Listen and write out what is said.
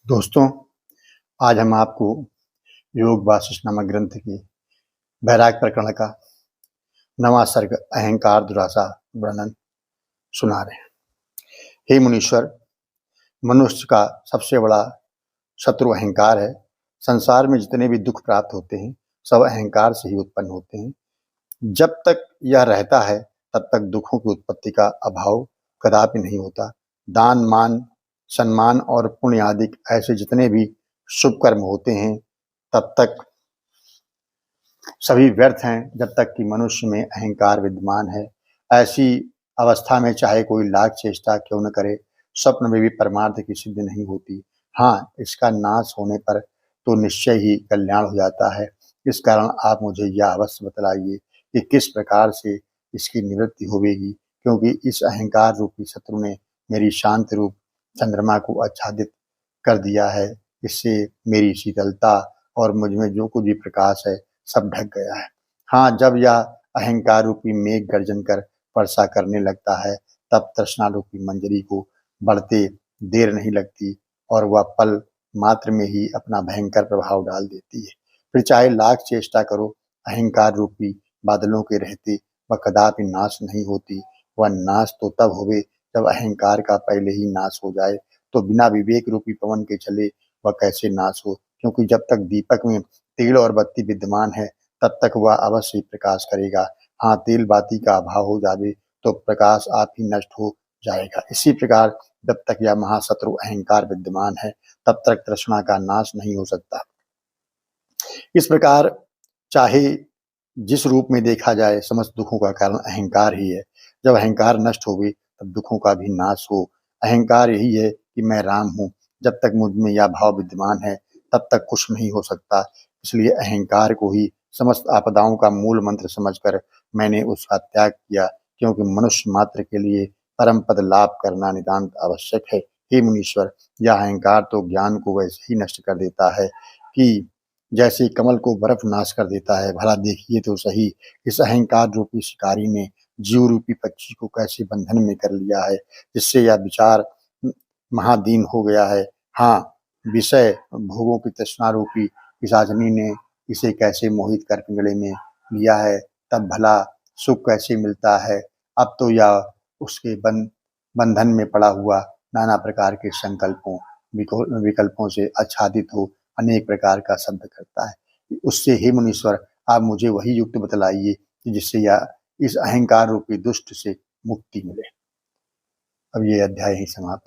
दोस्तों, आज हम आपको योग वासिष्ठ नामक ग्रंथ के वैराग्य प्रकरण का 9वां सर्ग अहंकार दुराशा वर्णन सुना रहे हैं। हे मुनीश्वर, मनुष्य का सबसे बड़ा शत्रु अहंकार है। संसार में जितने भी दुख प्राप्त होते हैं सब अहंकार से ही उत्पन्न होते हैं। जब तक यह रहता है तब तक दुखों की उत्पत्ति का अभाव कदापि नहीं होता। दान, मान, सम्मान और पुण्य आदि ऐसे जितने भी शुभ कर्म होते हैं तब तक सभी व्यर्थ हैं जब तक कि मनुष्य में अहंकार विद्यमान है। ऐसी अवस्था में चाहे कोई लाख चेष्टा क्यों न करे, स्वप्न में भी परमार्थ की सिद्धि नहीं होती। हाँ, इसका नाश होने पर तो निश्चय ही कल्याण हो जाता है। इस कारण आप मुझे यह अवश्य बतलाइए कि किस प्रकार से इसकी निवृत्ति होगी, क्योंकि इस अहंकार रूपी शत्रु ने मेरी शांत रूप चंद्रमा को आच्छादित कर दिया है। इससे मेरी शीतलता और मुझ में जो कुछ भी प्रकाश है सब ढक गया है। हाँ, जब यह अहंकार रूपी मेघ गर्जन कर वर्षा करने लगता है तब तृष्णा रूपी मंजरी को बढ़ते देर नहीं लगती और वह पल मात्र में ही अपना भयंकर प्रभाव डाल देती है। फिर चाहे लाख चेष्टा करो, अहंकार रूपी बादलों के रहते वह कदापि नाश नहीं होती। वह नाश तो तब होवे जब अहंकार का पहले ही नाश हो जाए। तो बिना विवेक रूपी पवन के चले वह कैसे नाश हो, क्योंकि जब तक दीपक में तेल और बत्ती विद्यमान है तब तक वह अवश्य ही प्रकाश करेगा। हाँ, तेल बाती का अभाव हो जावे तो प्रकाश आप ही नष्ट हो जाएगा। इसी प्रकार जब तक यह महाशत्रु अहंकार विद्यमान है तब तक तृष्णा का नाश नहीं हो सकता। इस प्रकार चाहे जिस रूप में देखा जाए समस्त दुखों का कारण अहंकार ही है। जब अहंकार नष्ट होवे तब दुखों का भी नाश हो। अहंकार यही है कि मैं राम हूँ। जब तक मुझ में यह भाव विद्यमान है तब तक कुछ नहीं हो सकता। इसलिए अहंकार को ही समस्त आपदाओं का मूल मंत्र समझकर मैंने उसका त्याग किया, क्योंकि मनुष्य मात्र के लिए परम पद लाभ करना नितांत आवश्यक है। हे मुनीश्वर, यह अहंकार तो ज्ञान को वैसे ही नष्ट कर देता है कि जैसे कमल को बर्फ नाश कर देता है। भला देखिए तो सही, इस अहंकार रूपी शिकारी ने जीव रूपी पक्षी को कैसे बंधन में कर लिया है, जिससे यह विचार महादीन हो गया है। हाँ, विषय भोगों की तृष्णा रूपी पिशाचिनी ने इसे कैसे मोहित कर पिंजड़े में लिया है। तब भला सुख कैसे मिलता है। अब तो यह उसके बंधन में पड़ा हुआ नाना प्रकार के संकल्पों विकल्पों से आच्छादित हो अनेक प्रकार का शब्द करता है। उससे हे मुनीश्वर, आप मुझे वही युक्ति बतलाइए कि जिससे यह इस अहंकार रूपी दुष्ट से मुक्ति मिले। अब ये अध्याय ही समाप्त हो।